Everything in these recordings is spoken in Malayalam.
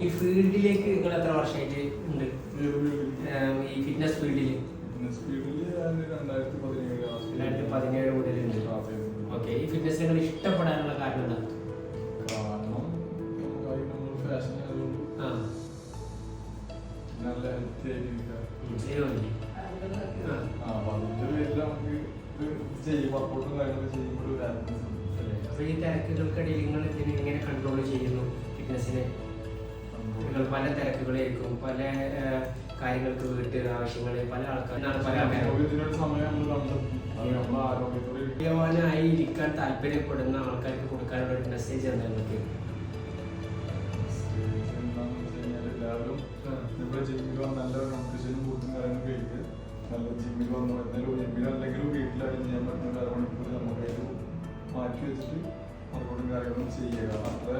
ഈ ഫീൽഡിലേക്ക് നിങ്ങൾ എത്ര വർഷമായിട്ട് ഉണ്ട്? ഈ ഫിറ്റ്നസ് ഫീൽഡിൽ 2017 മുതലുണ്ട്. ഓക്കെ. ഈ ഫിറ്റ്നസ് നിങ്ങൾ ഇഷ്ടപ്പെടാനുള്ള കാരണം എന്താ? അപ്പൊ ഈ തിരക്കുകൾക്കിടയിൽ നിങ്ങൾ ഇതിനെ എങ്ങനെ കൺട്രോൾ ചെയ്യുന്നു? ഫിറ്റ്നസിനെ നിങ്ങൾ പല തിരക്കുകളായിരിക്കും, പല കാര്യങ്ങൾക്ക് വീട്ട് ആവശ്യങ്ങൾ, പല ആൾക്കാരാണ് പല ആരോഗ്യവാനായി ഇരിക്കാൻ താല്പര്യപ്പെടുന്ന ആൾക്കാർക്ക് കൊടുക്കാനുള്ള ഒരു മെസ്സേജ് എന്താണ് നിങ്ങൾക്ക്? നല്ല ന്യൂട്രീഷനും ഫുഡും കാര്യങ്ങളും കഴിക്കുക. നല്ല ജിമ്മിൽ വന്ന് ജിമ്മിലല്ലെങ്കിലും വീട്ടിലായിട്ട് ചെയ്യാൻ പറ്റുന്ന ഒരു അരമണിക്കൂർ നമുക്കായിട്ട് മാറ്റി വെച്ചിട്ട് വർക്കൗട്ടും കാര്യങ്ങളും ചെയ്യുക. അത്ര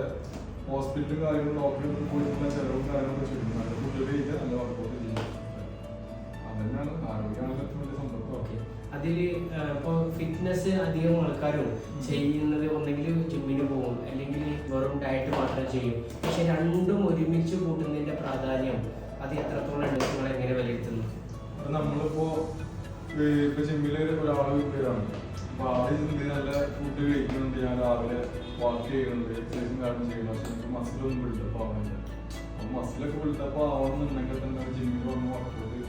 ഹോസ്പിറ്റലും കാര്യങ്ങളും ഡോക്ടറിൽ പോയിട്ടുള്ള ചിലവും കാര്യങ്ങളൊക്കെ ചെയ്യും. നല്ല ഫുഡ് കഴിക്കുക, നല്ല വർക്കൗട്ട് ചെയ്യുക. അതന്നെയാണ് ആരോഗ്യമാണ് ഏറ്റവും വലിയ സമ്പത്ത്. ഓക്കെ. അതിൽ ഇപ്പോൾ ഫിറ്റ്നസ് അധികം ആൾക്കാരും ചെയ്യുന്നത് ഒന്നെങ്കിൽ ജിമ്മിന് പോകും, അല്ലെങ്കിൽ വെറും ഡയറ്റ് മാത്രം ചെയ്യും. പക്ഷെ രണ്ടും ഒരുമിച്ച് കൂട്ടുന്നതിന്റെ പ്രാധാന്യം അത് എത്രത്തോളം നിങ്ങൾ എങ്ങനെ വിലയിരുത്തുന്നു? നമ്മളിപ്പോ ജിമ്മില് ഒരാൾ വരാണ്, അപ്പൊ ആദ്യം നല്ല ഫുഡ് കഴിക്കുന്നുണ്ട്, ഞാൻ രാവിലെ വാക്ക് ചെയ്യുന്നുണ്ട്, എക്സസൈസും കാര്യം ചെയ്യണം. പക്ഷെ എനിക്ക് മസിലൊന്നും ബിൽഡപ്പ് ആവുന്നില്ല. അപ്പൊ മസിലൊക്കെ ബിൽഡപ്പ് ആവണമെന്നുണ്ടെങ്കിൽ തന്നെ ജിമ്മിൽ വന്ന് വർക്കൗട്ട്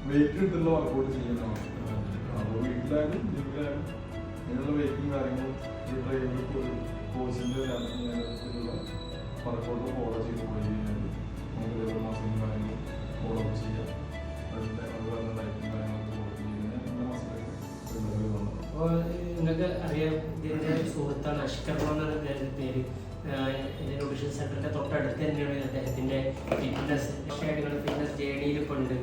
വെയിറ്റ് ഇട്ടുള്ള വർക്കൗട്ട് ചെയ്യണം. അപ്പോൾ വീട്ടിലായാലും ജിമ്മിലായാലും അതിനുള്ള വെയിറ്റും കാര്യങ്ങളും ഡ്രൈവർക്ക് ഒരു കോച്ചിന്റെ നേതൃത്വത്തിലുള്ള വർക്കൗട്ട് ഫോളോ ചെയ്ത് പോയി കഴിഞ്ഞാൽ നമുക്ക് ഇതേപോലെ മസിലും കാര്യങ്ങളും ഫോളോ അപ്പ് ചെയ്യാം. നിങ്ങൾക്ക് അറിയാം, ഇതിൻ്റെ സുഹൃത്താണ് അഷ്കർമ്മ എന്നാണ് അദ്ദേഹത്തിൻ്റെ പേര്. ന്യൂട്രീഷൻ സെന്ററിന്റെ തൊട്ടടുത്ത് തന്നെയാണ് അദ്ദേഹത്തിന്റെ ഫിറ്റ്നസ്. ഫിറ്റ്നസ് ജേണിയിൽ ഇപ്പോൾ ഉണ്ട്.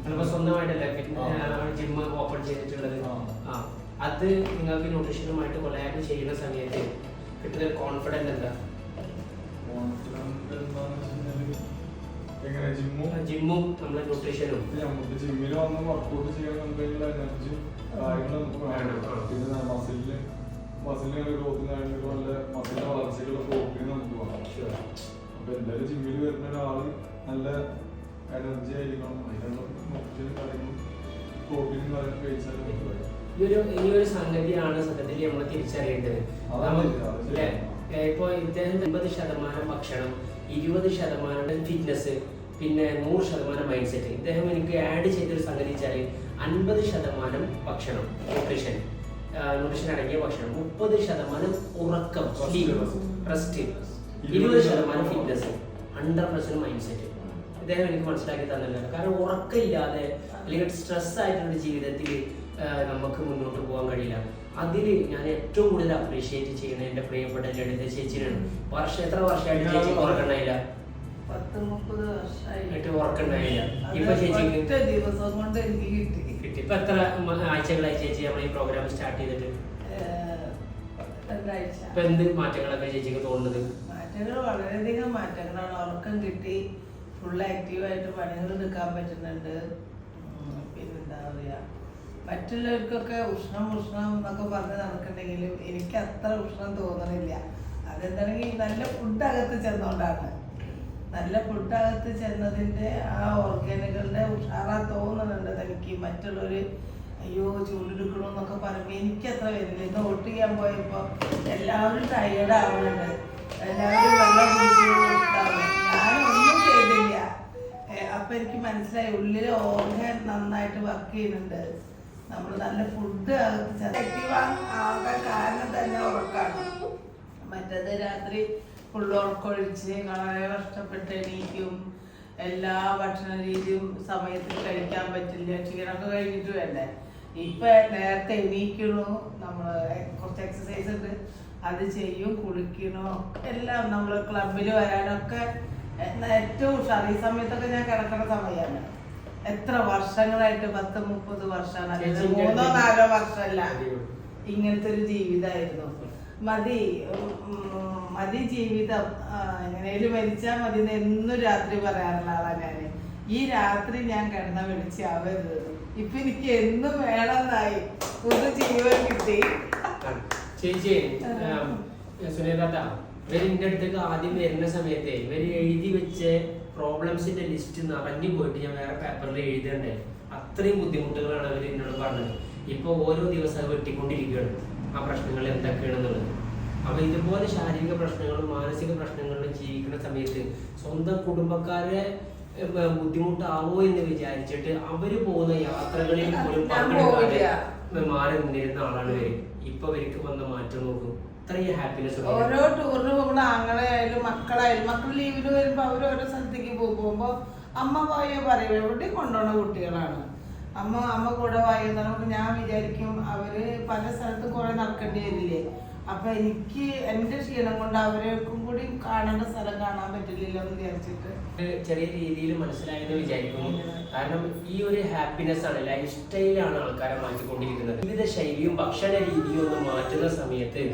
ചിലപ്പോൾ സ്വന്തമായിട്ടല്ലേ ജിമ്മ് ഓപ്പൺ ചെയ്തിട്ടുള്ളത്. അത് നിങ്ങൾക്ക് ന്യൂട്രീഷനുമായിട്ട് കൊളാബ് ചെയ്യുന്ന സമയത്ത് കിട്ടുന്ന കോൺഫിഡൻസ് എന്താ? ജിമ്മും നമ്മുടെ ന്യൂട്രീഷനും നമുക്ക് ജിമ്മിൽ വന്ന് വർക്കൗട്ട് ചെയ്യാൻ എന്തെങ്കിലും എനർജി കാര്യങ്ങൾ നമുക്ക് വേണം. പിന്നെ മസിലിന് ഗ്രോത്തും കാര്യങ്ങളും നല്ല മസിലിന്റെ വളർച്ചകളുടെ പ്രോട്ടീൻ നമുക്ക് വേണം. അപ്പൊ എന്തായാലും ജിമ്മിൽ വരുന്ന ഒരാള് നല്ല എനർജി ആയിരിക്കണം. അതിനുള്ള ന്യൂട്രീഷനും കാര്യങ്ങളും പ്രോട്ടീനും കാര്യങ്ങളും കഴിച്ചാലും ഈ ഒരു സംഗതിയാണ് സത്യത്തിൽ നമ്മൾ തിരിച്ചറിയേണ്ടത്. ഇപ്പൊ ഇദ്ദേഹം 80% ഭക്ഷണം, 20% ഫിറ്റ്നസ്, പിന്നെ 100% മൈൻഡ് സെറ്റ്. ഇദ്ദേഹം എനിക്ക് ആഡ് ചെയ്തൊരു സംഗതി വെച്ചാൽ 50% ഭക്ഷണം, ന്യൂട്രീഷൻ അടങ്ങിയ ഭക്ഷണം, 30% ഉറക്കം, റെസ്റ്റ്, 20% ഫിറ്റ്നസ്, 100% മൈൻഡ് സെറ്റ്. ഇദ്ദേഹം എനിക്ക് മനസ്സിലാക്കി തന്നില്ല. കാരണം ഉറക്കമില്ലാതെ അല്ലെങ്കിൽ സ്ട്രെസ് ആയിട്ടുള്ള ജീവിതത്തിൽ നമുക്ക് മുന്നോട്ട് പോകാൻ കഴിയില്ല. അതിൽ ഞാൻ ഏറ്റവും കൂടുതൽ അപ്രീഷിയേറ്റ് ചെയ്യുന്നത് എൻ്റെ പ്രിയപ്പെട്ട ലളിത ചേച്ചിയാണ്. എത്ര വർഷമായിട്ട് ചേച്ചി ഉറക്കണ്ടായില്ല? 30 വർഷമായിട്ട് ഉറക്കണ്ടായില്ല. ഇപ്പൊ ചേച്ചിക്ക് ദിവസം കൊണ്ട് എനിക്ക് കിട്ടി. ഇപ്പൊ എത്ര ആഴ്ചകളായി ചേച്ചി നമ്മൾ ഈ പ്രോഗ്രാം സ്റ്റാർട്ട് ചെയ്തിട്ട്? 2 ആഴ്ച. ഇപ്പൊ എന്ത് മാറ്റങ്ങളൊക്കെ ചേച്ചിക്ക് തോന്നുന്നത്? മാറ്റങ്ങൾ വളരെയധികം മാറ്റങ്ങളാണ്. ഉറക്കം കിട്ടി, ഫുൾ ആക്റ്റീവായിട്ട് പണികൾ എടുക്കാൻ പറ്റുന്നുണ്ട്. പിന്നെന്താ പറയാ, മറ്റുള്ളവർക്കൊക്കെ ഉഷ്ണം എന്നൊക്കെ പറഞ്ഞ് നടക്കുന്നുണ്ടെങ്കിലും എനിക്ക് അത്ര ഉഷ്ണം തോന്നണില്ല. അതെന്താണെങ്കിൽ നല്ല ഫുഡ് അകത്ത് ചെന്നോണ്ടാണ്. നല്ല ഫുഡ് അകത്ത് ചെന്നതിൻ്റെ ആ ഓർഗാനുകളുടെ ഉഷാറാ തോന്നുന്നുണ്ട് എനിക്ക്. മറ്റുള്ളവർ അയ്യോ ചൂടെടുക്കണമെന്നൊക്കെ പറയുമ്പോൾ എനിക്കത്ര വരില്ല. ഇന്ന് വോട്ട് ചെയ്യാൻ പോയപ്പോൾ എല്ലാവരും ടയേർഡ് ആവുന്നുണ്ട്, എല്ലാവരും വെള്ളം കുടിച്ചിട്ടാണ്. ഞാനൊന്നും ചെയ്തില്ല. അപ്പം എനിക്ക് മനസ്സിലായി ഉള്ളിലെ ഓർഗൻ നന്നായിട്ട് വർക്ക് ചെയ്യുന്നുണ്ട്. നമ്മൾ നല്ല ഫുഡ് ആകാൻ കാരണം തന്നെ ഉറക്കാണ്. മറ്റേത് രാത്രി ഫുള്ള് ഉറക്കൊഴിച്ച് വളരെ കഷ്ടപ്പെട്ട് എണീക്കും. എല്ലാ ഭക്ഷണ രീതിയും സമയത്ത് കഴിക്കാൻ പറ്റില്ല, ക്ഷീണമൊക്കെ കഴിഞ്ഞിട്ട് വേണ്ടേ. ഇപ്പം നേരത്തെ എണീക്കണു, നമ്മൾ കുറച്ച് എക്സസൈസ് ഉണ്ട്, അത് ചെയ്യും, കുളിക്കണോ എല്ലാം. നമ്മൾ ക്ലബിൽ വരാനൊക്കെ ഏറ്റവും ഉഷാർ. ഈ സമയത്തൊക്കെ ഞാൻ കിടക്കുന്ന സമയമാണ്. എത്ര വർഷങ്ങളായിട്ട് 10-30 വർഷമാണ്, അല്ലെങ്കിൽ 3-4 വർഷമല്ല. ഇങ്ങനത്തെ ഒരു ജീവിതമായിരുന്നു. മതി ജീവിതം, എങ്ങനെയും മരിച്ചാൽ മതി എന്നും രാത്രി പറയാറുള്ള ആളാണ് ഞാൻ. ഈ രാത്രി ഞാൻ കിടന്ന വിളിച്ചാവരുത്. ഇപ്പൊ എനിക്ക് എന്നും വേണമെന്നായി, പുതു ജീവൻ കിട്ടി. ചേച്ചി സുനിലേട്ടാ, ഇവർ എൻ്റെ അടുത്തേക്ക് ആദ്യം വരുന്ന സമയത്ത് ഇവർ എഴുതി വെച്ച പ്രോബ്ലംസിന്റെ ലിസ്റ്റ് നിറഞ്ഞു പോയിട്ട് ഞാൻ വേറെ പേപ്പറിൽ എഴുതണ്ടേ. അത്രയും ബുദ്ധിമുട്ടുകളാണ് അവർ എന്നോട് പറഞ്ഞത്. ഇപ്പോൾ ഓരോ ദിവസം അത് വെട്ടിക്കൊണ്ടിരിക്കുകയാണ് ആ പ്രശ്നങ്ങൾ എന്തൊക്കെയാണെന്നുള്ളത്. അപ്പൊ ഇതുപോലെ ശാരീരിക പ്രശ്നങ്ങളും മാനസിക പ്രശ്നങ്ങളിലും ജീവിക്കുന്ന സമയത്ത് സ്വന്തം കുടുംബക്കാരെ ബുദ്ധിമുട്ടാവോ എന്ന് വിചാരിച്ചിട്ട് അവര് പോകുന്ന യാത്രകളിൽ പോലും പങ്കെടുക്കാതെ മാറി നിന്നിരുന്ന ആളാണ് ഇവര്. ഇപ്പൊ ഇവർക്ക് വന്ന മാറ്റം നോക്കും. ഇത്രയും ഹാപ്പിനെസ്. ഓരോ ടൂറിന് പോകുമ്പോൾ ആങ്ങളെയായാലും മക്കളായാലും മക്കൾ ലീവിന് വരുമ്പോ അവര് ഓരോ സ്ഥലത്തേക്ക് പോകുമ്പോ അമ്മ വായോ പറയും എവിടെ കൊണ്ടുപോണ കുട്ടികളാണ്. അമ്മ കൂടെ വായോ നമുക്ക് ഞാൻ വിചാരിക്കും അവര് പല സ്ഥലത്തും കുറെ നടക്കേണ്ടി വരില്ലേ. അപ്പൊ എനിക്ക് എന്റെ ക്ഷീണം കൊണ്ട് അവരെക്കും കൂടി കാണേണ്ട സ്ഥലം കാണാൻ പറ്റില്ലല്ലോ എന്ന് വിചാരിച്ചിട്ട് ചെറിയ രീതിയിൽ മനസ്സിലായെന്ന് വിചാരിക്കുന്നു. കാരണം ഈ ഒരു ഹാപ്പിനെസ് ആണ്, ലൈഫ് സ്റ്റൈലാണ് ആൾക്കാരെ മാറ്റിക്കൊണ്ടിരിക്കുന്നത്. ജീവിത ശൈലിയും ഭക്ഷണ രീതിയും ഒന്ന് മാറ്റുന്ന സമയത്ത്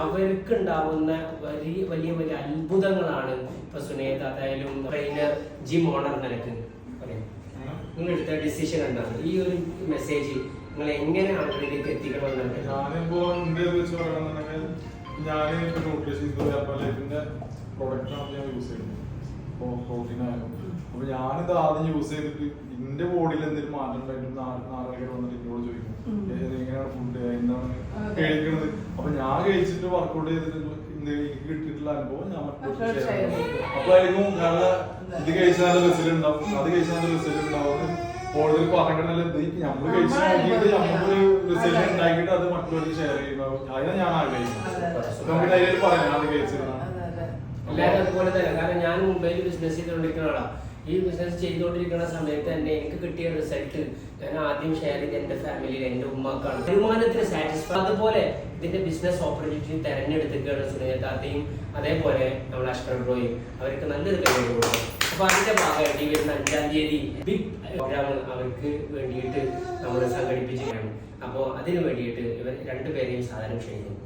അവർക്ക് ഉണ്ടാവുന്ന വലിയ വലിയ വലിയ അത്ഭുതങ്ങളാണ്. ഇപ്പൊ സുനേതായാലും ട്രെയിനർ ജിം ഓണർ നിനക്ക് പറയാം, നിങ്ങൾ എടുത്ത ഡിസിഷൻ എന്താണ്? ഈ ഒരു മെസ്സേജ് നിങ്ങൾ എങ്ങനെ ആളുകളിലേക്ക് എത്തിക്കണമെന്നുണ്ട്? ഞാനിപ്പോ എന്റെ വെച്ച് പറയണമെന്നുണ്ടെങ്കിൽ ഞാൻ ന്യൂട്രീഷൻ ലൈഫിന്റെ പ്രൊഡക്റ്റാണ് ഞാൻ യൂസ് ചെയ്യുന്നത്. ഇപ്പൊ പ്രോട്ടീൻ ആയാലും അപ്പൊ ഞാനിത് ആദ്യം യൂസ് ചെയ്തിട്ട് എന്റെ ബോഡിയിൽ എന്തെങ്കിലും മാറ്റം ഉണ്ടായിട്ട് നാലാൾക്കാർ വന്നിട്ട് എന്നോട് ചോദിക്കും എങ്ങനെയാണ് ഫുഡ് എന്താണ് കഴിക്കുന്നത്. അപ്പൊ ഞാൻ കഴിച്ചിട്ട് വർക്കൗട്ട് ചെയ്തിട്ട് എനിക്ക് കിട്ടിയിട്ടുള്ള അനുഭവം ഞാൻ മറ്റൊരു ഷെയർ ചെയ്യും. അപ്പോഴായിരിക്കും കാരണം ഇത് കഴിച്ചാൽ റിസൾട്ട് ഉണ്ടാവും, അത് കഴിച്ചാൽ റിസൾട്ട് ഉണ്ടാവും. കൂടുതൽ പറഞ്ഞിട്ടുണ്ടല്ലോ നമ്മൾ കഴിച്ച് നോക്കിയിട്ട് നമുക്കൊരു റിസൾട്ട് ഉണ്ടാക്കിയിട്ട് അത് മറ്റുള്ളവർക്ക് ഷെയർ ചെയ്യുമ്പോൾ അതിനാണ് ഞാൻ ആഗ്രഹിക്കുന്നത്. നമുക്ക് ധൈര്യം പറയാം അത് കഴിച്ചിരുന്ന എല്ലാവരും അതുപോലെ തന്നെ. കാരണം ഞാൻ മുംബൈയിൽ ബിസിനസ് ചെയ്തുകൊണ്ടിരിക്കുന്ന ആളാണ്. ഈ ബിസിനസ് ചെയ്തുകൊണ്ടിരിക്കുന്ന സമയത്ത് തന്നെ എനിക്ക് കിട്ടിയ റിസൾട്ട് ഞാൻ ആദ്യം ഷെയർ ചെയ്ത് എൻ്റെ ഫാമിലിയിൽ എൻ്റെ ഉമ്മക്കാണ്. വരുമാനത്തിന് സാറ്റിസ്ഫൈ. അതുപോലെ ഇതിന്റെ ബിസിനസ് ഓപ്പർച്യൂണിറ്റി തെരഞ്ഞെടുത്തിട്ടാണ് സുനേതാത്തയും അതേപോലെ നമ്മൾ അഷ്കർ ബ്രോയും. അവർക്ക് നല്ലൊരു കഴിവ് കൊടുക്കും. അപ്പൊ അതിന്റെ ഭാഗമായിട്ട് ഈ വരുന്ന 5-ാം തീയതി ബിഗ് പ്രോഗ്രാം അവർക്ക് വേണ്ടിയിട്ട് നമ്മൾ സംഘടിപ്പിച്ചിരിക്കുകയാണ്. അപ്പോൾ അതിനു വേണ്ടിയിട്ട് ഇവർ രണ്ടുപേരെയും സാധനം ക്ഷണിക്കുന്നു.